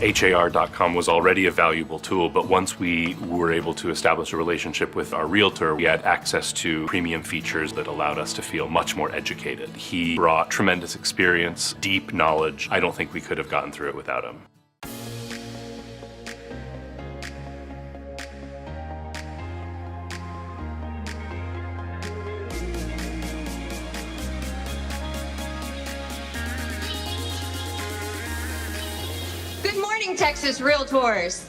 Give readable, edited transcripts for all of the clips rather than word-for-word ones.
HAR.com was already a valuable tool, but once we were able to establish a relationship with our realtor, we had access to premium features that allowed us to feel much more educated. He brought tremendous experience, deep knowledge. I don't think we could have gotten through it without him. Good morning, Texas Realtors.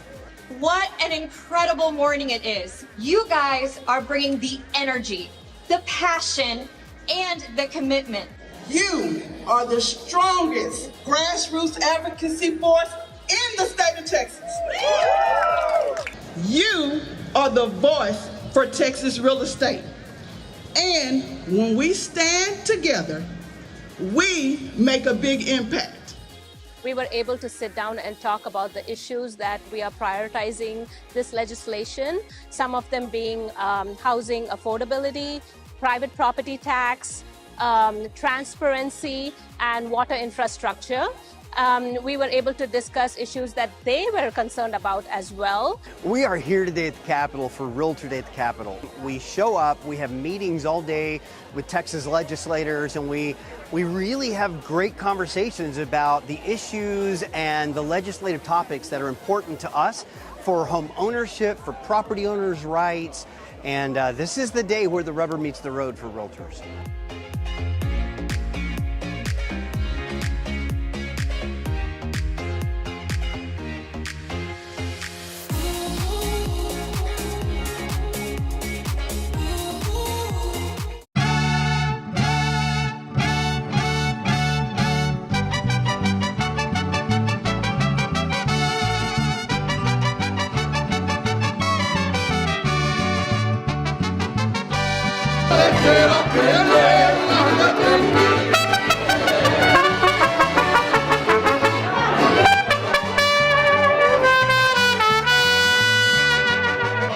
What an incredible morning it is. You guys are bringing the energy, the passion, and the commitment. You are the strongest grassroots advocacy force in the state of Texas. You are the voice for Texas real estate. And when we stand together, we make a big impact. We were able to sit down and talk about the issues that we are prioritizing this legislation, some of them being housing affordability, private property tax, transparency, and water infrastructure. We were able to discuss issues that they were concerned about as well. We are here today at the Capitol for Realtor Day at the Capitol. We show up, we have meetings all day with Texas legislators, and we really have great conversations about the issues and the legislative topics that are important to us for home ownership, for property owners' rights, and this is the day where the rubber meets the road for realtors.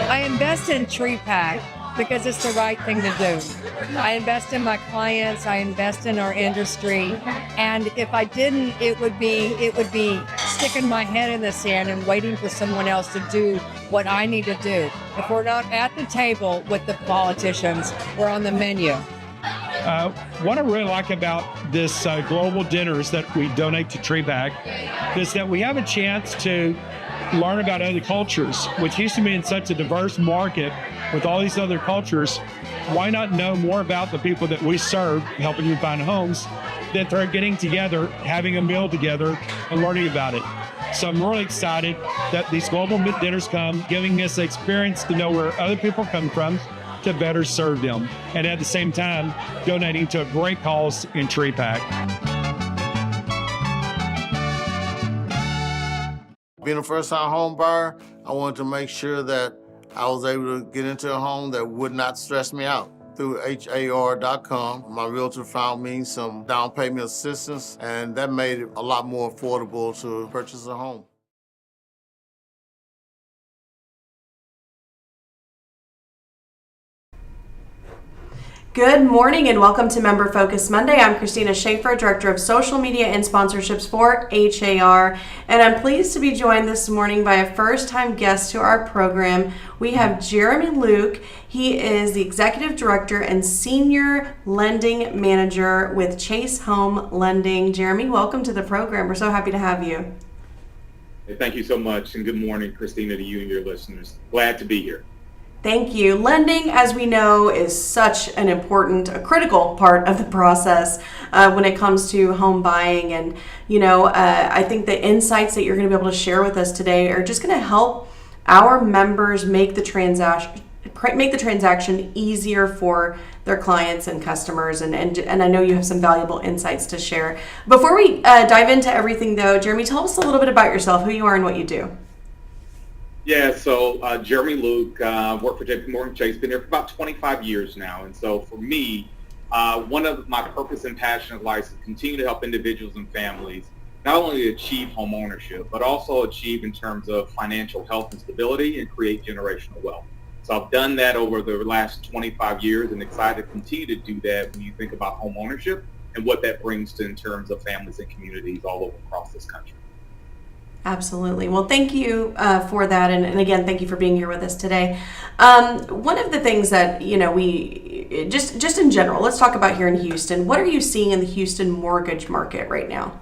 I invest in TreePack because it's the right thing to do. I invest in my clients, I invest in our industry, and if I didn't, it would be sticking my head in the sand and waiting for someone else to do what I need to do. If we're not at the table with the politicians, we're on the menu. What I really like about this global dinners that we donate to TreePack is that we have a chance to learn about other cultures. With Houston being such a diverse market with all these other cultures, why not know more about the people that we serve, helping you find homes, that they're getting together, having a meal together, and learning about it. So I'm really excited that these global dinners come, giving us the experience to know where other people come from to better serve them, and at the same time, donating to a great cause in TreePack. Being a first-time home buyer, I wanted to make sure that I was able to get into a home that would not stress me out. Through HAR.com, my realtor found me some down payment assistance, and that made it a lot more affordable to purchase a home. Good morning and welcome to Member Focus Monday. I'm Christina Schaefer, Director of Social Media and Sponsorships for HAR, and I'm pleased to be joined this morning by a first-time guest to our program. We have Jeremy Luke. He is the Executive Director and Senior Lending Manager with Chase Home Lending. Jeremy, welcome to the program. We're so happy to have you. Hey, thank you so much, and good morning, Christina, to you and your listeners. Glad to be here. Thank you. Lending, as we know, is such an important, a critical part of the process when it comes to home buying. And, I think the insights that you're going to be able to share with us today are just going to help our members make the transaction easier for their clients and customers. And I know you have some valuable insights to share. Before we dive into everything, though, Jeremy, tell us a little bit about yourself, who you are and what you do. Yeah, so Jeremy Luke, worked for JPMorgan Chase, been here for about 25 years now. And so for me, one of my purpose and passion in life is to continue to help individuals and families not only achieve home ownership, but also achieve in terms of financial health and stability and create generational wealth. So I've done that over the last 25 years and excited to continue to do that when you think about home ownership and what that brings to in terms of families and communities all over across this country. Absolutely. Well, thank you for that. And again, thank you for being here with us today. One of the things that, we just in general, let's talk about here in Houston. What are you seeing in the Houston mortgage market right now?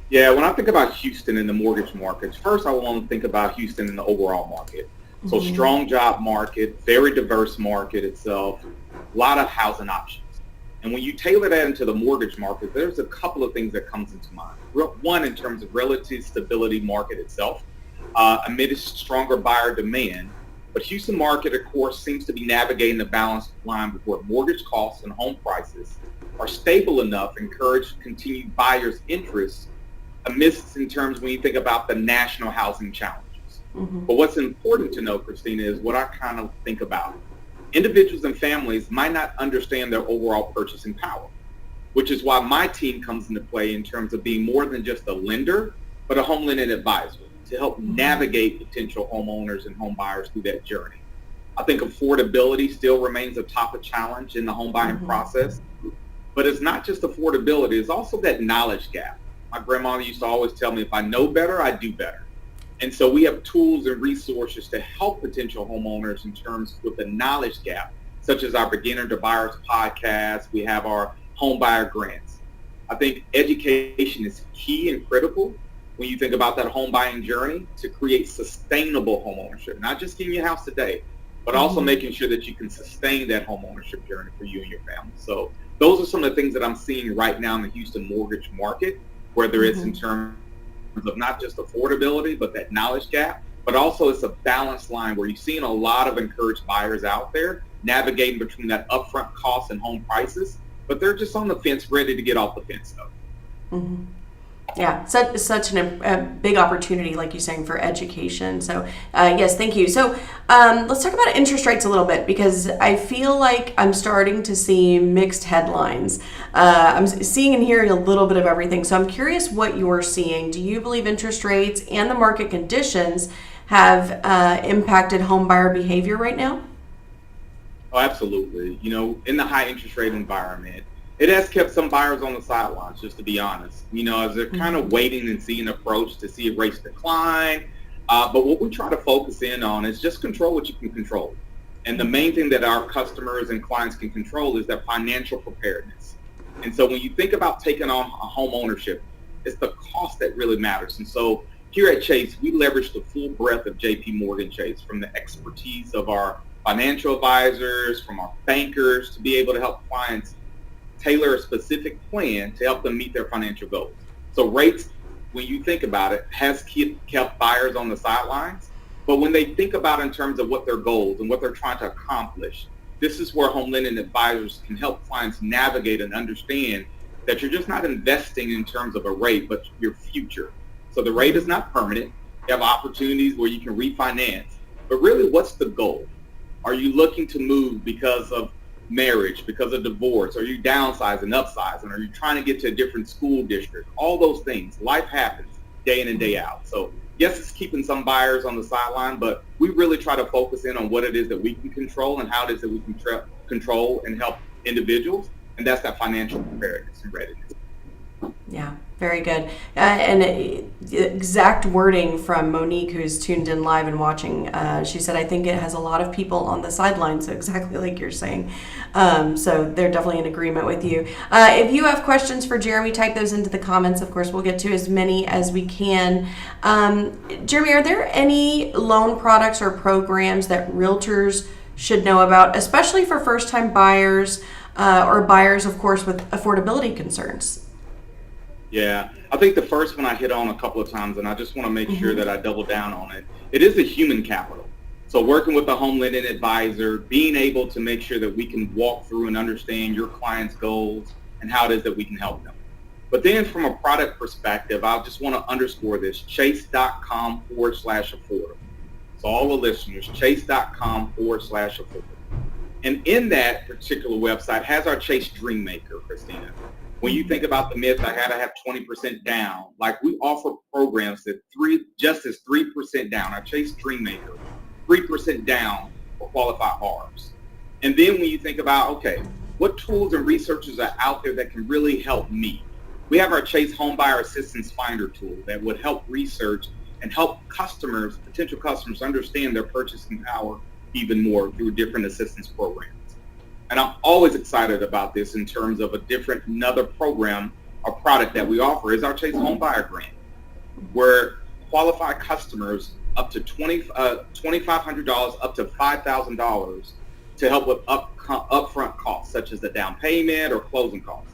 Yeah, when I think about Houston in the mortgage markets, first I want to think about Houston in the overall market. So strong job market, very diverse market itself, a lot of housing options. And when you tailor that into the mortgage market, there's a couple of things that comes into mind. One, in terms of relative stability market itself, amidst stronger buyer demand. But Houston market, of course, seems to be navigating the balanced line where mortgage costs and home prices are stable enough to encourage continued buyers' interest amidst in terms when you think about the national housing challenges. But what's important to know, Christina, is what I kind of think about. Individuals and families might not understand their overall purchasing power, which is why my team comes into play in terms of being more than just a lender, but a home lending advisor to help navigate potential homeowners and home buyers through that journey. I think affordability still remains a top of challenge in the home buying process, but it's not just affordability, it's also that knowledge gap. My grandma used to always tell me, if I know better, I do better. And so we have tools and resources to help potential homeowners in terms with the knowledge gap, such as our Beginner to Buyers podcast. We have our home buyer grants. I think education is key and critical when you think about that home buying journey to create sustainable home ownership, not just getting your house today, but also making sure that you can sustain that home ownership journey for you and your family. So those are some of the things that I'm seeing right now in the Houston mortgage market, whether it's in terms of not just affordability, but that knowledge gap, but also it's a balanced line where you're seeing a lot of encouraged buyers out there navigating between that upfront cost and home prices, but they're just on the fence, ready to get off the fence though. Yeah, such a big opportunity, like you're saying, for education. So yes, thank you. So let's talk about interest rates a little bit, because I feel like I'm starting to see mixed headlines. I'm seeing and hearing a little bit of everything. So I'm curious what you're seeing. Do you believe interest rates and the market conditions have impacted home buyer behavior right now? Oh, absolutely. In the high interest rate environment, it has kept some buyers on the sidelines, just to be honest, as they're kind of waiting and seeing approach to see if rates decline. But what we try to focus in on is just control what you can control. And the main thing that our customers and clients can control is their financial preparedness. And so when you think about taking on a home ownership, it's the cost that really matters. And so here at Chase, we leverage the full breadth of JP Morgan Chase, from the expertise of our financial advisors, from our bankers, to be able to help clients tailor a specific plan to help them meet their financial goals. So rates, when you think about it, has kept buyers on the sidelines. But when they think about in terms of what their goals and what they're trying to accomplish, this is where home lending advisors can help clients navigate and understand that you're just not investing in terms of a rate, but your future. So the rate is not permanent. You have opportunities where you can refinance. But really, what's the goal? Are you looking to move because of marriage, because of divorce? Are you downsizing, upsizing? Are you trying to get to a different school district? All those things. Life happens day in and day out. So yes, it's keeping some buyers on the sideline, but we really try to focus in on what it is that we can control and how it is that we can control and help individuals. And that's that financial preparedness and readiness. Yeah, very good. And exact wording from Monique, who's tuned in live and watching. She said, I think it has a lot of people on the sidelines, so exactly like you're saying. So they're definitely in agreement with you. If you have questions for Jeremy, type those into the comments. Of course, we'll get to as many as we can. Jeremy, are there any loan products or programs that realtors should know about, especially for first-time buyers or buyers, of course, with affordability concerns? Yeah, I think the first one I hit on a couple of times, and I just want to make sure that I double down on it. It is the human capital. So working with a home lending advisor, being able to make sure that we can walk through and understand your client's goals and how it is that we can help them. But then from a product perspective, I just want to underscore this, chase.com/affordable. So all the listeners, chase.com/affordable. And in that particular website has our Chase Dream Maker, Christina. When you think about the myth, I had to have 20% down. Like, we offer programs that just as 3% down. Our Chase Dream Maker, 3% down for qualified borrowers. And then when you think about, okay, what tools and resources are out there that can really help me? We have our Chase Homebuyer Assistance Finder tool that would help research and help customers, potential customers, understand their purchasing power even more through different assistance programs. And I'm always excited about this in terms of another program or product that we offer is our Chase Homebuyer Grant, where qualified customers up to $2,500 up to $5,000 to help with upfront costs, such as the down payment or closing costs.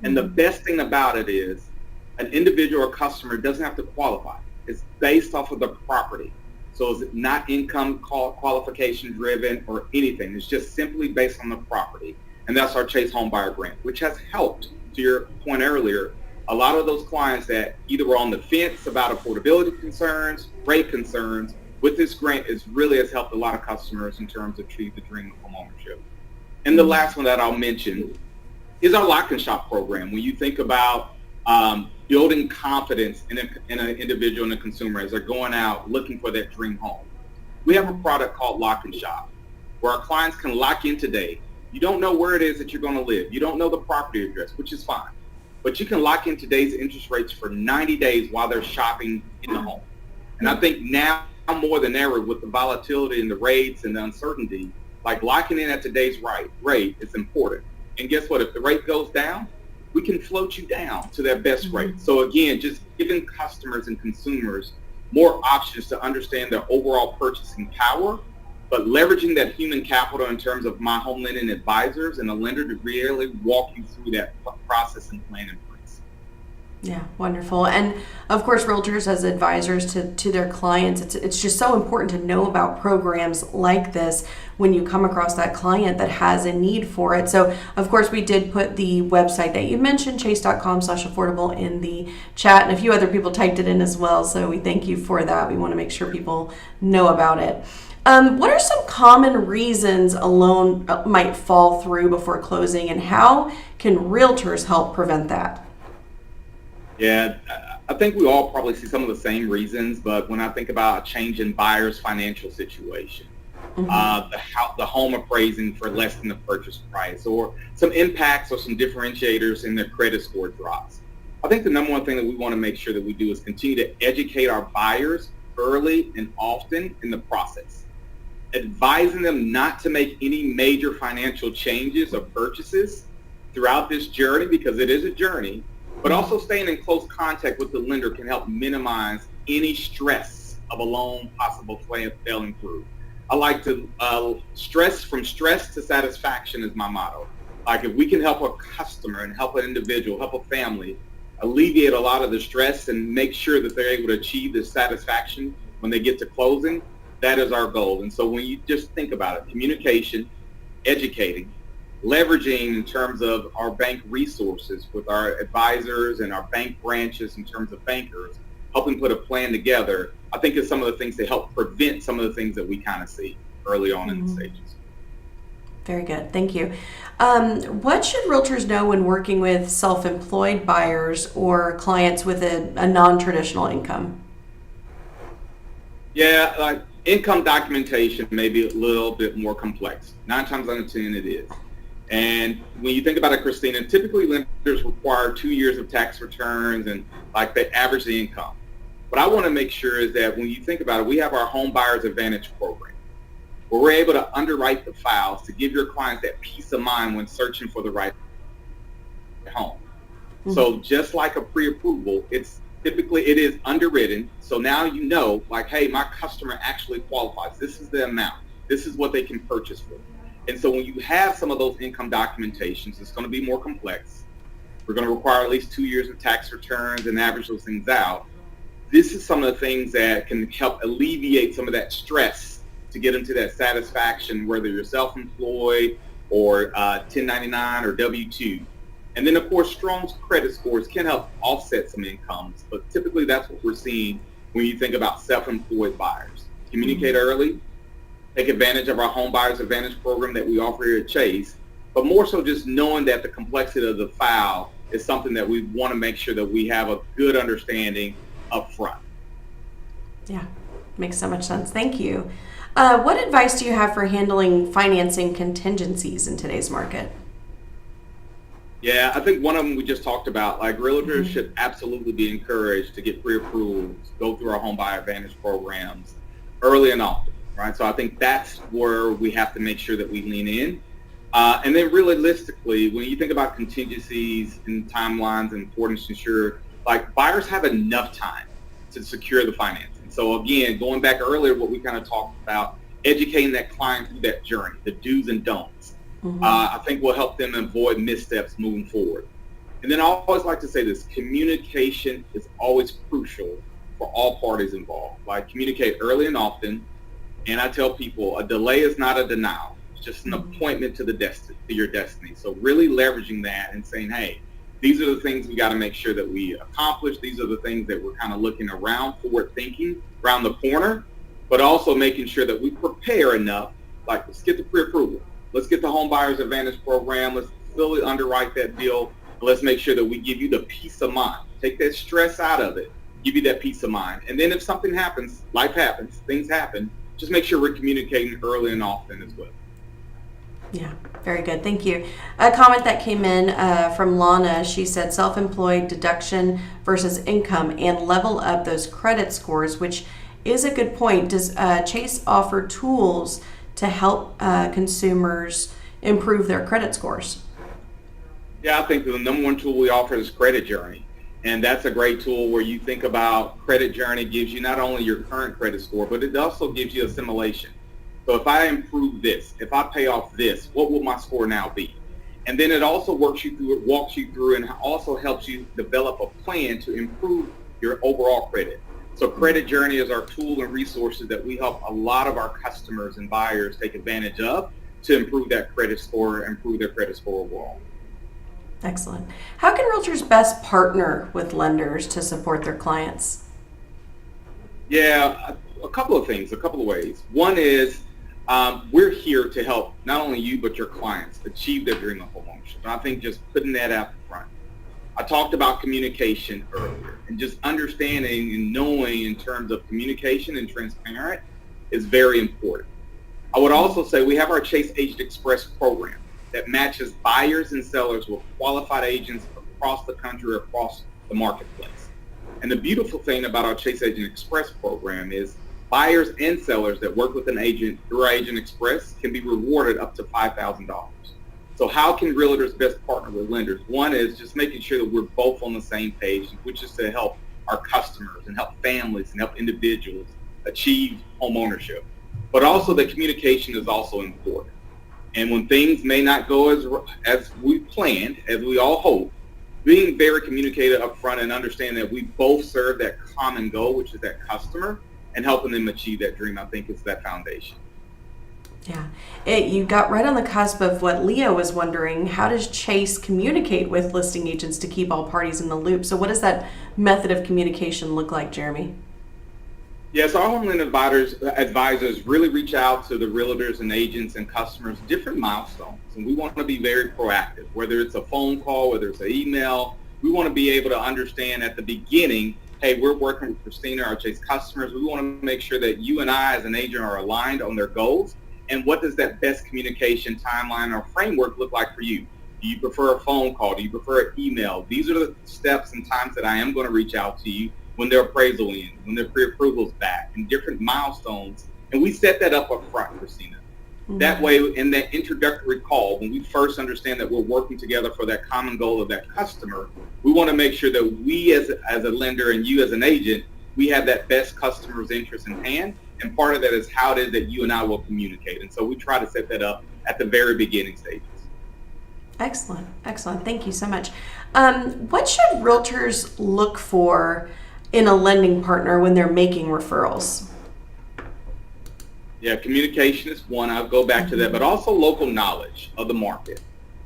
And the best thing about it is an individual or customer doesn't have to qualify. It's based off of the property. So it's not income qualification driven or anything. It's just simply based on the property. And that's our Chase Homebuyer Grant, which has helped, to your point earlier, a lot of those clients that either were on the fence about affordability concerns, rate concerns. With this grant, it really has helped a lot of customers in terms of achieve the dream of homeownership. And the last one that I'll mention is our Lock and Shop program. When you think about building confidence in an individual and a consumer as they're going out looking for that dream home, we have a product called Lock and Shop, where our clients can lock in today. You don't know where it is that you're going to live. You don't know the property address, which is fine. But you can lock in today's interest rates for 90 days while they're shopping in the home. And I think now more than ever, with the volatility and the rates and the uncertainty, like locking in at today's rate is important. And guess what? If the rate goes down, we can float you down to that best rate. So again, just giving customers and consumers more options to understand their overall purchasing power, but leveraging that human capital in terms of my home lending advisors and a lender to really walk you through that process and plan in place. Yeah, wonderful. And of course, realtors as advisors to their clients, it's just so important to know about programs like this when you come across that client that has a need for it. So of course, we did put the website that you mentioned, chase.com/affordable, in the chat, and a few other people typed it in as well. So we thank you for that. We want to make sure people know about it. What are some common reasons a loan might fall through before closing, and how can realtors help prevent that? Yeah, I think we all probably see some of the same reasons, but when I think about a change in buyer's financial situation, the home appraising for less than the purchase price, or some impacts or some differentiators in their credit score drops, I think the number one thing that we want to make sure that we do is continue to educate our buyers early and often in the process, advising them not to make any major financial changes or purchases throughout this journey, because it is a journey, but also staying in close contact with the lender can help minimize any stress of a loan possible failing through. I like to from stress to satisfaction is my motto. Like if we can help a customer and help an individual, help a family alleviate a lot of the stress and make sure that they're able to achieve the satisfaction when they get to closing, that is our goal. And so when you just think about it, communication, educating, leveraging in terms of our bank resources with our advisors and our bank branches in terms of bankers, helping put a plan together, I think is some of the things that help prevent some of the things that we kind of see early on in the stages. Very good. Thank you. What should realtors know when working with self-employed buyers or clients with a non-traditional income? Yeah, like income documentation may be a little bit more complex. 9 times out of 10 it is. And when you think about it, Christina, typically lenders require 2 years of tax returns and like they average the income. What I want to make sure is that when you think about it, we have our Home Buyers Advantage program, where we're able to underwrite the files to give your clients that peace of mind when searching for the right home. So just like a pre-approval, it is underwritten. So now you know, like, hey, my customer actually qualifies. This is the amount. This is what they can purchase for. And so when you have some of those income documentations, it's going to be more complex. We're going to require at least 2 years of tax returns and average those things out. This is some of the things that can help alleviate some of that stress to get into that satisfaction, whether you're self-employed or 1099 or W-2. And then, of course, strong credit scores can help offset some incomes, but typically that's what we're seeing when you think about self-employed buyers. Communicate early, take advantage of our Home Buyers Advantage program that we offer here at Chase, but more so just knowing that the complexity of the file is something that we want to make sure that we have a good understanding up front. Yeah, makes so much sense. Thank you. What advice do you have for handling financing contingencies in today's market? Yeah, I think one of them we just talked about, like realtors should absolutely be encouraged to get pre-approvals, go through our home buyer advantage programs early and often, right? So I think that's where we have to make sure that we lean in. And then realistically, when you think about contingencies and timelines and importance to ensure, like buyers have enough time to secure the financing. So again, going back earlier, what we kind of talked about, educating that client through that journey, the do's and don'ts. I think will help them avoid missteps moving forward. And then I always like to say this, communication is always crucial for all parties involved. Like communicate early and often. And I tell people a delay is not a denial. It's just an appointment to to your destiny. So really leveraging that and saying, hey, these are the things we got to make sure that we accomplish. These are the things that we're kind of looking around, forward thinking, around the corner, but also making sure that we prepare enough. Like let's get the pre-approval. Let's get the Home Buyers Advantage program. Let's fully underwrite that deal. Let's make sure that we give you the peace of mind. Take that stress out of it. Give you that peace of mind. And then if something happens, life happens, things happen, just make sure we're communicating early and often as well. Yeah, very good. Thank you. A comment that came in from Lana, she said self-employed deduction versus income and level up those credit scores, which is a good point. Does Chase offer tools to help consumers improve their credit scores? Yeah, I think the number one tool we offer is Credit Journey. And that's a great tool where you think about Credit Journey gives you not only your current credit score, but it also gives you a simulation. So if I improve this, if I pay off this, what will my score now be? And then it also walks you through and also helps you develop a plan to improve your overall credit. So Credit Journey is our tool and resources that we help a lot of our customers and buyers take advantage of to improve that credit score, improve their credit score overall. Excellent. How can realtors best partner with lenders to support their clients? Yeah, a couple of things, a couple of ways. One is we're here to help not only you, but your clients achieve their dream of homeownership. And I think just putting that out front. I talked about communication earlier, and just understanding and knowing in terms of communication and transparent is very important. I would also say we have our Chase Agent Express program that matches buyers and sellers with qualified agents across the country, across the marketplace. And the beautiful thing about our Chase Agent Express program is buyers and sellers that work with an agent through our Agent Express can be rewarded up to $5,000. So how can realtors best partner with lenders? One is just making sure that we're both on the same page, which is to help our customers and help families and help individuals achieve home ownership. But also the communication is also important. And when things may not go as we planned, as we all hope, being very communicated up front and understand that we both serve that common goal, which is that customer, and helping them achieve that dream, I think is that foundation. Yeah, you got right on the cusp of what Leo was wondering. How does Chase communicate with listing agents to keep all parties in the loop? So what does that method of communication look like, Jeremy? Yes, our homeland advisors really reach out to the realtors and agents and customers, different milestones. And we want to be very proactive, whether it's a phone call, whether it's an email. We want to be able to understand at the beginning, hey, we're working with Christina, our Chase customers. We want to make sure that you and I as an agent are aligned on their goals. And what does that best communication timeline or framework look like for you? Do you prefer a phone call? Do you prefer an email? These are the steps and times that I am going to reach out to you when their appraisal ends, when their pre-approval's back, and different milestones. And we set that up front, Christina. Mm-hmm. That way, in that introductory call, when we first understand that we're working together for that common goal of that customer, we want to make sure that we as a lender and you as an agent, we have that best customer's interest in hand. And part of that is how it is that you and I will communicate. And so we try to set that up at the very beginning stages. Excellent. Excellent. Thank you so much. What should realtors look for in a lending partner when they're making referrals? Yeah, communication is one. I'll go back to that, but also local knowledge of the market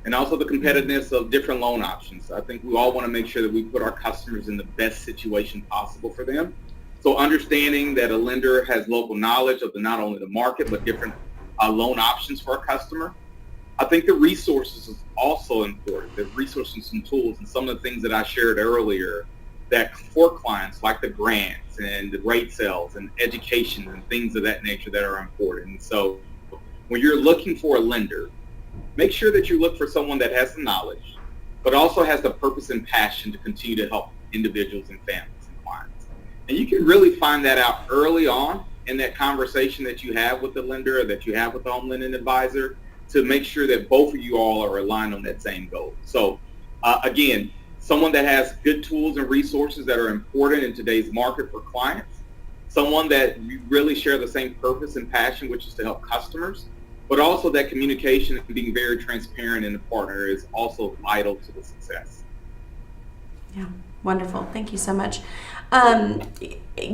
and also the competitiveness of different loan options. I think we all want to make sure that we put our customers in the best situation possible for them. So understanding that a lender has local knowledge of not only the market, but different loan options for a customer. I think the resources is also important, the resources and tools and some of the things that I shared earlier that for clients like the grants and the rate sales and education and things of that nature that are important. And so when you're looking for a lender, make sure that you look for someone that has the knowledge, but also has the purpose and passion to continue to help individuals and families and clients. And you can really find that out early on in that conversation that you have with the lender or that you have with the home lending advisor to make sure that both of you all are aligned on that same goal. So again, someone that has good tools and resources that are important in today's market for clients, someone that you really share the same purpose and passion, which is to help customers, but also that communication and being very transparent in the partner is also vital to the success. Yeah, wonderful. Thank you so much.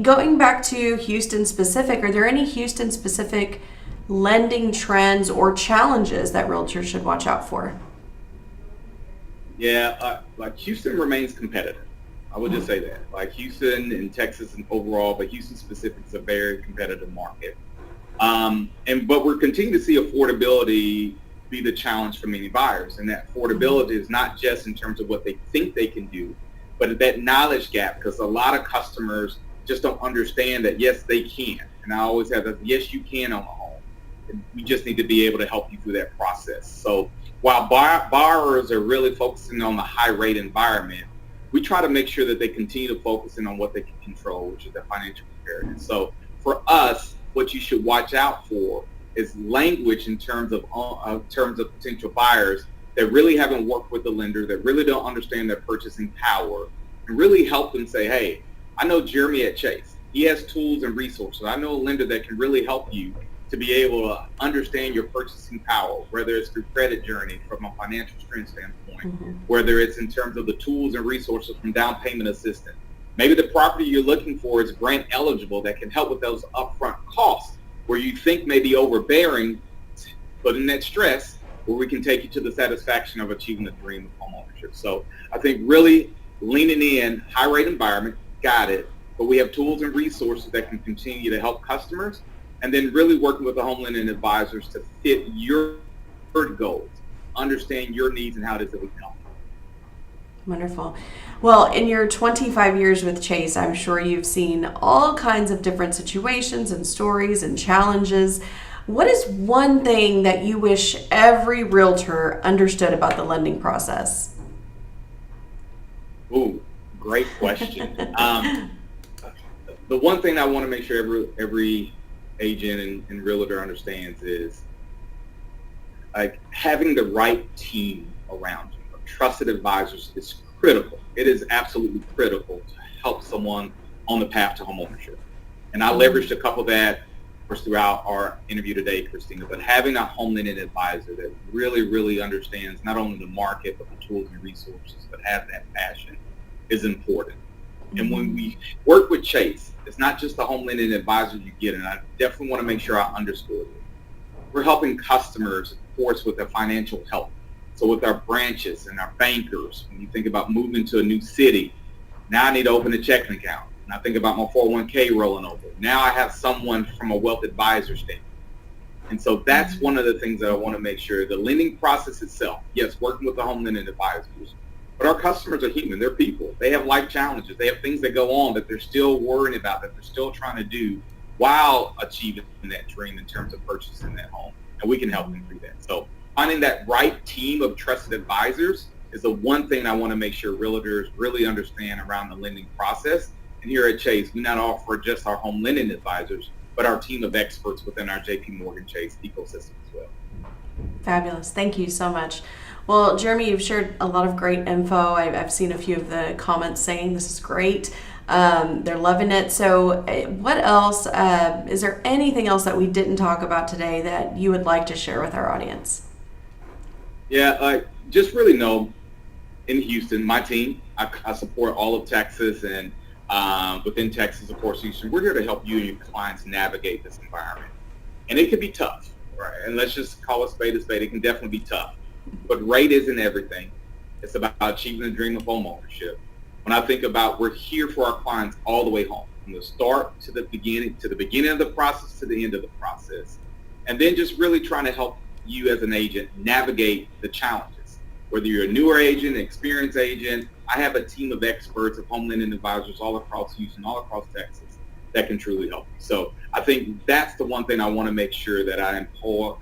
Going back to Houston specific, are there any Houston specific lending trends or challenges that realtors should watch out for? Yeah, like Houston remains competitive. I would just say that. Like Houston and Texas and overall, but Houston specific is a very competitive market. But we're continuing to see affordability be the challenge for many buyers. And that affordability is not just in terms of what they think they can do, but that knowledge gap, because a lot of customers just don't understand that, yes, they can. And I always have that, yes, you can own a home. We just need to be able to help you through that process. So while borrowers are really focusing on the high rate environment, we try to make sure that they continue to focus in on what they can control, which is their financial preparedness. So for us, what you should watch out for is language in terms of potential buyers that really haven't worked with the lender, that really don't understand their purchasing power, and really help them say, hey, I know Jeremy at Chase. He has tools and resources. I know a lender that can really help you to be able to understand your purchasing power, whether it's through credit journey from a financial strength standpoint, whether it's in terms of the tools and resources from down payment assistance. Maybe the property you're looking for is grant eligible that can help with those upfront costs where you think may be overbearing, but in that stress, where we can take you to the satisfaction of achieving the dream of homeownership. So I think really leaning in, high rate environment, got it, but we have tools and resources that can continue to help customers, and then really working with the home lending advisors to fit your goals, understand your needs and how it is that we can help. Wonderful. Well, in your 25 years with Chase, I'm sure you've seen all kinds of different situations and stories and challenges. What is one thing that you wish every realtor understood about the lending process? Ooh, great question. The one thing I want to make sure every agent and realtor understands is like having the right team around you. Trusted advisors is critical. It is absolutely critical to help someone on the path to homeownership. And I leveraged a couple of that throughout our interview today, Christina, but having a home lending advisor that really understands not only the market, but the tools and resources, but has that passion is important. And when we work with Chase, it's not just the home lending advisor you get, and I definitely want to make sure I underscore it. We're helping customers, of course, with their financial health. So with our branches and our bankers, when you think about moving to a new city, now I need to open a checking account. And I think about my 401k rolling over. Now I have someone from a wealth advisor standpoint. And so that's one of the things that I want to make sure. The lending process itself, yes, working with the home lending advisors, but our customers are human. They're people. They have life challenges. They have things that go on that they're still worrying about, that they're still trying to do while achieving that dream in terms of purchasing that home. And we can help them through that. So finding that right team of trusted advisors is the one thing I want to make sure realtors really understand around the lending process. And here at Chase, we not offer just our home lending advisors, but our team of experts within our JP Morgan Chase ecosystem as well. Fabulous. Thank you so much. Well, Jeremy, you've shared a lot of great info. I've seen a few of the comments saying this is great. They're loving it. So what else, is there anything else that we didn't talk about today that you would like to share with our audience? Yeah, just really know in Houston, my team, I support all of Texas, and within Texas, of course, Houston, we're here to help you and your clients navigate this environment. And it can be tough, right? And let's just call a spade a spade. It can definitely be tough. But rate isn't everything. It's about achieving the dream of homeownership. When I think about we're here for our clients all the way home, from the start to the beginning of the process to the end of the process. And then just really trying to help you as an agent navigate the challenges. Whether you're a newer agent, an experienced agent, I have a team of experts, of home lending advisors all across Houston, all across Texas that can truly help you. So I think that's the one thing I want to make sure that I implore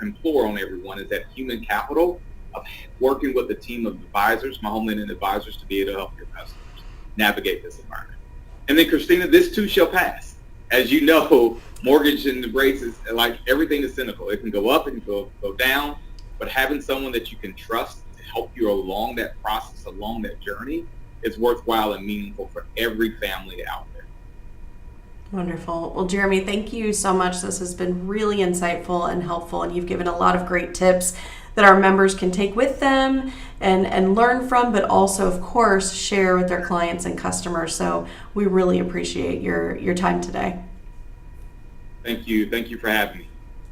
on everyone is that human capital of working with a team of advisors, my home lending advisors, to be able to help your customers navigate this environment. And then, Christina, this too shall pass. As you know, mortgage and the rates is like everything is cynical. It can go up, it can go down, but having someone that you can trust to help you along that process, along that journey, is worthwhile and meaningful for every family out there. Wonderful. Well, Jeremy, thank you so much. This has been really insightful and helpful, and you've given a lot of great tips that our members can take with them and learn from, but also, of course, share with their clients and customers. So we really appreciate your time today. Thank you. Thank you for having me.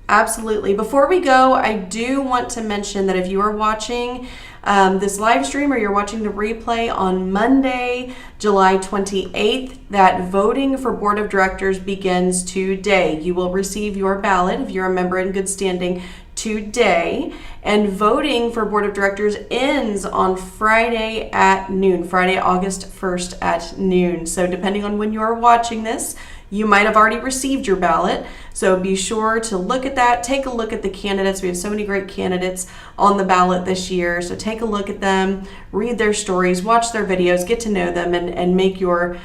Absolutely. Before we go, I do want to mention that if you are watching this live stream or you're watching the replay on Monday, July 28th, that voting for board of directors begins today. You will receive your ballot if you're a member in good standing today, and voting for board of directors ends on Friday at noon, Friday, August 1st at noon. So depending on when you're watching this, you might have already received your ballot. So be sure to look at that. Take a look at the candidates. We have so many great candidates on the ballot this year. So take a look at them, read their stories, watch their videos, get to know them, and make your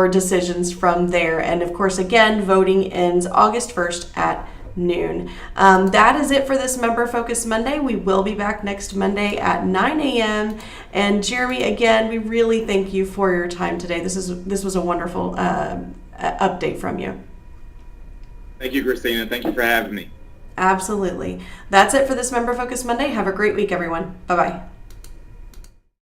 decisions from there. And of course, again, voting ends August 1st at noon. That is it for this Member Focus Monday. We will be back next Monday at 9 a.m. And Jeremy, again, we really thank you for your time today. This was a wonderful update from you. Thank you, Christina. Thank you for having me. Absolutely. That's it for this Member Focus Monday. Have a great week, everyone. Bye-bye.